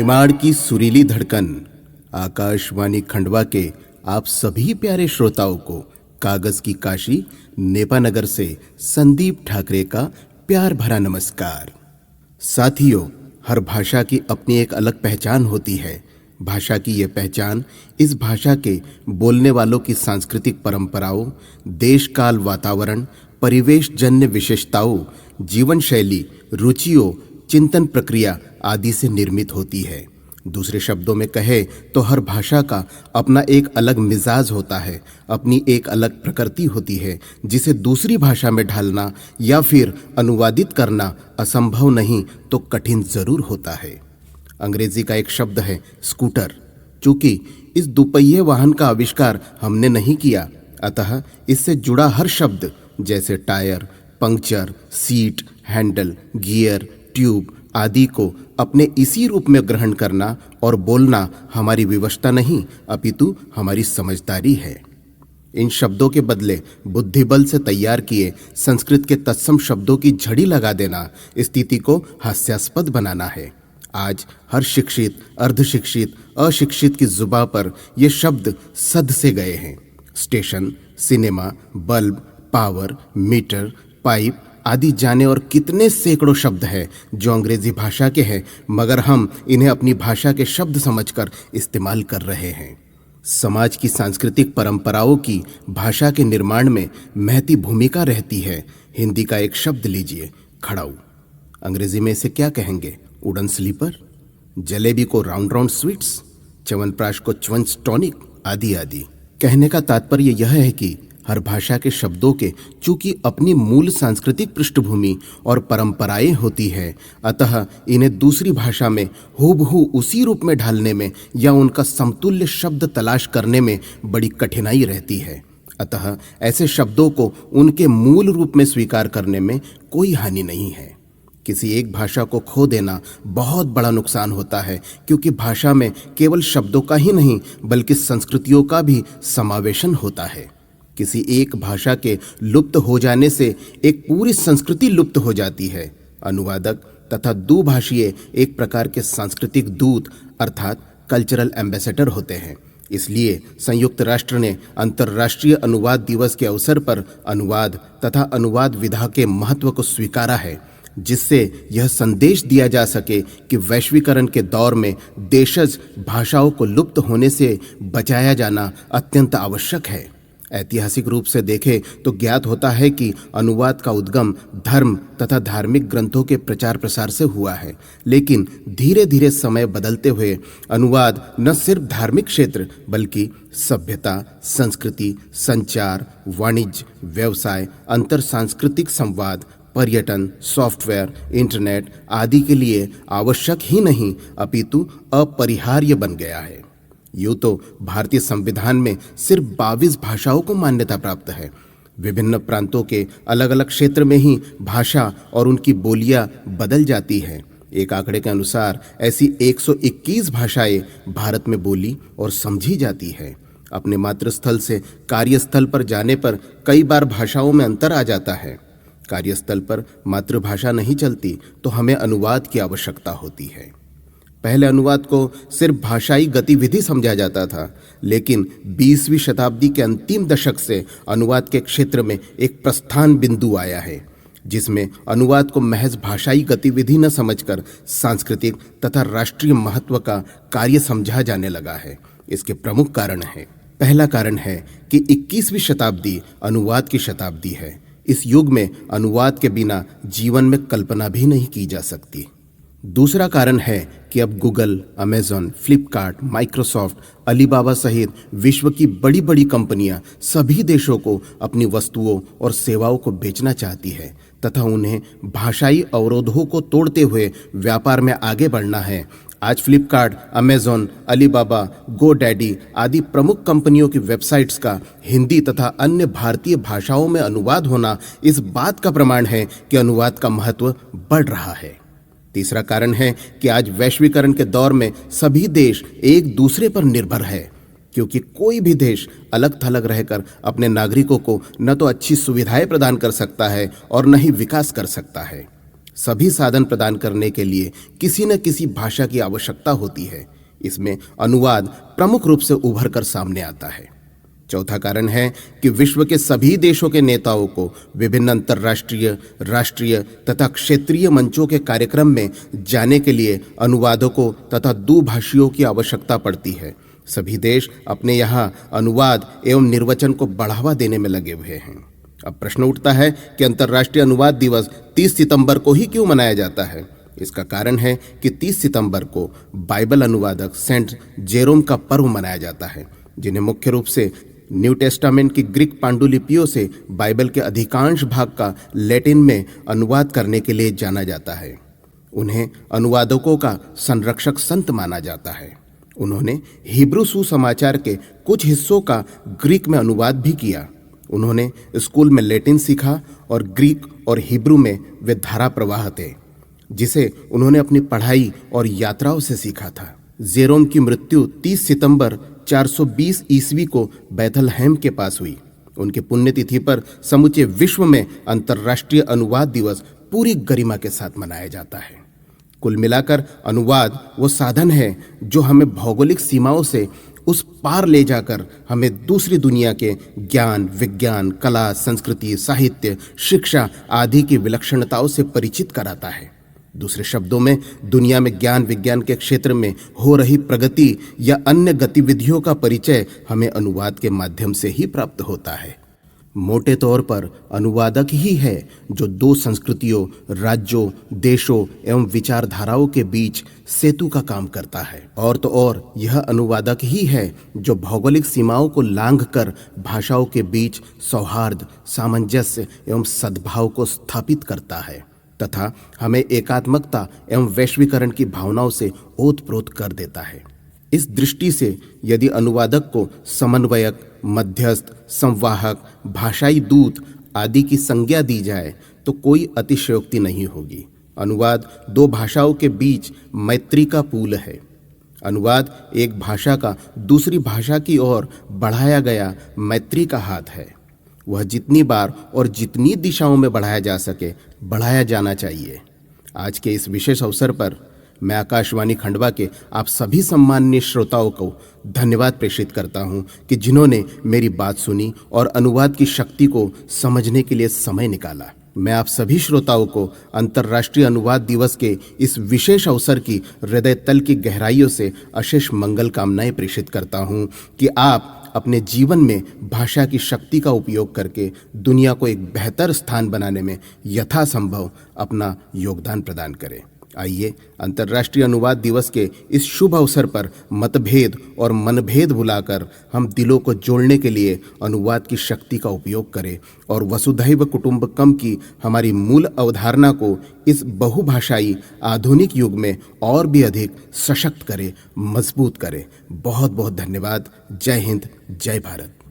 निमाड़ की सुरीली धड़कन आकाशवाणी खंडवा के आप सभी प्यारे श्रोताओं को कागज की काशी नेपानगर से संदीप ठाकरे का प्यार भरा नमस्कार। साथियों, हर भाषा की अपनी एक अलग पहचान होती है। भाषा की ये पहचान इस भाषा के बोलने वालों की सांस्कृतिक परंपराओं, देश काल वातावरण, परिवेश जन्य विशेषताओं, जीवन शैली, रुचियों, चिंतन प्रक्रिया आदि से निर्मित होती है। दूसरे शब्दों में कहे तो हर भाषा का अपना एक अलग मिजाज होता है, अपनी एक अलग प्रकृति होती है, जिसे दूसरी भाषा में ढालना या फिर अनुवादित करना असंभव नहीं तो कठिन जरूर होता है। अंग्रेजी का एक शब्द है स्कूटर। चूंकि इस दुपहिए वाहन का आविष्कार हमने नहीं किया, अतः इससे जुड़ा हर शब्द जैसे tyre, puncture, seat, handle, gear, tube आदि को अपने इसी रूप में ग्रहण करना और बोलना हमारी विवशता नहीं अपितु हमारी समझदारी है। इन शब्दों के बदले बुद्धिबल से तैयार किए संस्कृत के तत्सम शब्दों की झड़ी लगा देना स्थिति को हास्यास्पद बनाना है। आज हर शिक्षित, अर्धशिक्षित, अशिक्षित की जुबान पर ये शब्द सद से गए हैं। Station, cinema, bulb, power, meter, pipe आदि जाने और कितने सैकड़ों शब्द हैं जो अंग्रेजी भाषा के हैं, मगर हम इन्हें अपनी भाषा के शब्द समझकर इस्तेमाल कर रहे हैं। समाज की सांस्कृतिक परंपराओं की भाषा के निर्माण में महती भूमिका रहती है। हिंदी का एक शब्द लीजिए, खड़ाऊ। अंग्रेजी में इसे क्या कहेंगे? Wooden sleeper. जलेबी को राउंड राउंड स्वीट्स, च्यवनप्राश को च्यवनप्राश टॉनिक आदि आदि। कहने का तात्पर्य यह है कि हर भाषा के शब्दों के चूंकि अपनी मूल सांस्कृतिक पृष्ठभूमि और परंपराएं होती है, अतः इन्हें दूसरी भाषा में हूबहू उसी रूप में ढालने में या उनका समतुल्य शब्द तलाश करने में बड़ी कठिनाई रहती है। अतः ऐसे शब्दों को उनके मूल रूप में स्वीकार करने में कोई हानि नहीं है। किसी एक भाषा को खो देना बहुत बड़ा नुकसान होता है, क्योंकि भाषा में केवल शब्दों का ही नहीं बल्कि संस्कृतियों का भी समावेशन होता है। किसी एक भाषा के लुप्त हो जाने से एक पूरी संस्कृति लुप्त हो जाती है। अनुवादक तथा दुभाषीय एक प्रकार के सांस्कृतिक दूत अर्थात कल्चरल एम्बेसडर होते हैं। इसलिए संयुक्त राष्ट्र ने अंतर्राष्ट्रीय अनुवाद दिवस के अवसर पर अनुवाद तथा अनुवाद विधा के महत्व को स्वीकारा है, जिससे यह संदेश दिया जा सके कि वैश्वीकरण के दौर में देशज भाषाओं को लुप्त होने से बचाया जाना अत्यंत आवश्यक है। ऐतिहासिक रूप से देखें तो ज्ञात होता है कि अनुवाद का उद्गम धर्म तथा धार्मिक ग्रंथों के प्रचार प्रसार से हुआ है, लेकिन धीरे धीरे समय बदलते हुए अनुवाद न सिर्फ धार्मिक क्षेत्र बल्कि सभ्यता, संस्कृति, संचार, वाणिज्य, व्यवसाय, अंतर सांस्कृतिक संवाद, पर्यटन, सॉफ्टवेयर, इंटरनेट आदि के लिए आवश्यक ही नहीं अपितु अपरिहार्य बन गया है। यूं तो भारतीय संविधान में सिर्फ 22 भाषाओं को मान्यता प्राप्त है। विभिन्न प्रांतों के अलग अलग क्षेत्र में ही भाषा और उनकी बोलियां बदल जाती हैं। एक आंकड़े के अनुसार ऐसी 121 भाषाएं भारत में बोली और समझी जाती है। अपने मातृस्थल से कार्यस्थल पर जाने पर कई बार भाषाओं में अंतर आ जाता है। कार्यस्थल पर मातृभाषा नहीं चलती तो हमें अनुवाद की आवश्यकता होती है। पहले अनुवाद को सिर्फ भाषाई गतिविधि समझा जाता था, लेकिन 20वीं शताब्दी के अंतिम दशक से अनुवाद के क्षेत्र में एक प्रस्थान बिंदु आया है, जिसमें अनुवाद को महज भाषाई गतिविधि न समझकर सांस्कृतिक तथा राष्ट्रीय महत्व का कार्य समझा जाने लगा है। इसके प्रमुख कारण हैं। पहला कारण है कि 21वीं शताब्दी अनुवाद की शताब्दी है। इस युग में अनुवाद के बिना जीवन में कल्पना भी नहीं की जा सकती। दूसरा कारण है कि अब Google, Amazon, Flipkart, Microsoft, Alibaba सहित विश्व की बड़ी बड़ी कंपनियां सभी देशों को अपनी वस्तुओं और सेवाओं को बेचना चाहती है तथा उन्हें भाषाई अवरोधों को तोड़ते हुए व्यापार में आगे बढ़ना है। आज फ्लिपकार्ट, अमेज़न, अलीबाबा, गोडैडी आदि प्रमुख कंपनियों की वेबसाइट्स का हिंदी तथा अन्य भारतीय भाषाओं में अनुवाद होना इस बात का प्रमाण है कि अनुवाद का महत्व बढ़ रहा है। तीसरा कारण है कि आज वैश्वीकरण के दौर में सभी देश एक दूसरे पर निर्भर है, क्योंकि कोई भी देश अलग थलग रहकर अपने नागरिकों को न तो अच्छी सुविधाएं प्रदान कर सकता है और न ही विकास कर सकता है। सभी साधन प्रदान करने के लिए किसी न किसी भाषा की आवश्यकता होती है। इसमें अनुवाद प्रमुख रूप से उभर कर सामने आता है। चौथा कारण है कि विश्व के सभी देशों के नेताओं को विभिन्न अंतर्राष्ट्रीय, राष्ट्रीय तथा क्षेत्रीय मंचों के कार्यक्रम में जाने के लिए अनुवादकों तथा दुभाषियों की आवश्यकता पड़ती है। सभी देश अपने यहाँ अनुवाद एवं निर्वचन को बढ़ावा देने में लगे हुए हैं। अब प्रश्न उठता है कि अंतर्राष्ट्रीय अनुवाद दिवस 30 सितंबर को ही क्यों मनाया जाता है। इसका कारण है कि 30 सितंबर को बाइबल अनुवादक सेंट जेरोम का पर्व मनाया जाता है, जिन्हें मुख्य रूप से न्यू टेस्टामेंट की ग्रीक पांडुलिपियों से बाइबल के अधिकांश भाग का लैटिन में अनुवाद करने के लिए जाना जाता है। उन्हें अनुवादकों का संरक्षक संत माना जाता है। उन्होंने हिब्रू सुसमाचार के कुछ हिस्सों का ग्रीक में अनुवाद भी किया। उन्होंने स्कूल में लैटिन सीखा और ग्रीक और हिब्रू में वे धारा प्रवाह थे, जिसे उन्होंने अपनी पढ़ाई और यात्राओं से सीखा था। जेरोम की मृत्यु 30 सितंबर 420 ईस्वी को बैथलहेम के पास हुई। उनकी पुण्यतिथि पर समूचे विश्व में अंतर्राष्ट्रीय अनुवाद दिवस पूरी गरिमा के साथ मनाया जाता है। कुल मिलाकर अनुवाद वो साधन है जो हमें भौगोलिक सीमाओं से उस पार ले जाकर हमें दूसरी दुनिया के ज्ञान, विज्ञान, कला, संस्कृति, साहित्य, शिक्षा आदि की विलक्षणताओं से परिचित कराता है। दूसरे शब्दों में, दुनिया में ज्ञान विज्ञान के क्षेत्र में हो रही प्रगति या अन्य गतिविधियों का परिचय हमें अनुवाद के माध्यम से ही प्राप्त होता है। मोटे तौर पर अनुवादक ही है जो दो संस्कृतियों, राज्यों, देशों एवं विचारधाराओं के बीच सेतु का काम करता है। और तो और यह अनुवादक ही है जो भौगोलिक सीमाओं को लांघकर भाषाओं के बीच सौहार्द, सामंजस्य एवं सद्भाव को स्थापित करता है तथा हमें एकात्मकता एवं वैश्वीकरण की भावनाओं से ओतप्रोत कर देता है। इस दृष्टि से यदि अनुवादक को समन्वयक, मध्यस्थ, संवाहक, भाषाई दूत आदि की संज्ञा दी जाए तो कोई अतिशयोक्ति नहीं होगी। अनुवाद दो भाषाओं के बीच मैत्री का पुल है। अनुवाद एक भाषा का दूसरी भाषा की ओर बढ़ाया गया मैत्री का हाथ है। वह जितनी बार और जितनी दिशाओं में बढ़ाया जा सके बढ़ाया जाना चाहिए। आज के इस विशेष अवसर पर मैं आकाशवाणी खंडवा के आप सभी सम्माननीय श्रोताओं को धन्यवाद प्रेषित करता हूं कि जिन्होंने मेरी बात सुनी और अनुवाद की शक्ति को समझने के लिए समय निकाला। मैं आप सभी श्रोताओं को अंतर्राष्ट्रीय अनुवाद दिवस के इस विशेष अवसर की हृदय तल की गहराइयों से अशेष मंगल कामनाएं प्रेषित करता हूं कि आप अपने जीवन में भाषा की शक्ति का उपयोग करके दुनिया को एक बेहतर स्थान बनाने में यथासंभव अपना योगदान प्रदान करें। आइए अंतर्राष्ट्रीय अनुवाद दिवस के इस शुभ अवसर पर मतभेद और मनभेद भुलाकर हम दिलों को जोड़ने के लिए अनुवाद की शक्ति का उपयोग करें और वसुधैव कुटुंबकम की हमारी मूल अवधारणा को इस बहुभाषाई आधुनिक युग में और भी अधिक सशक्त करें, मजबूत करें। बहुत बहुत धन्यवाद। जय हिंद, जय भारत।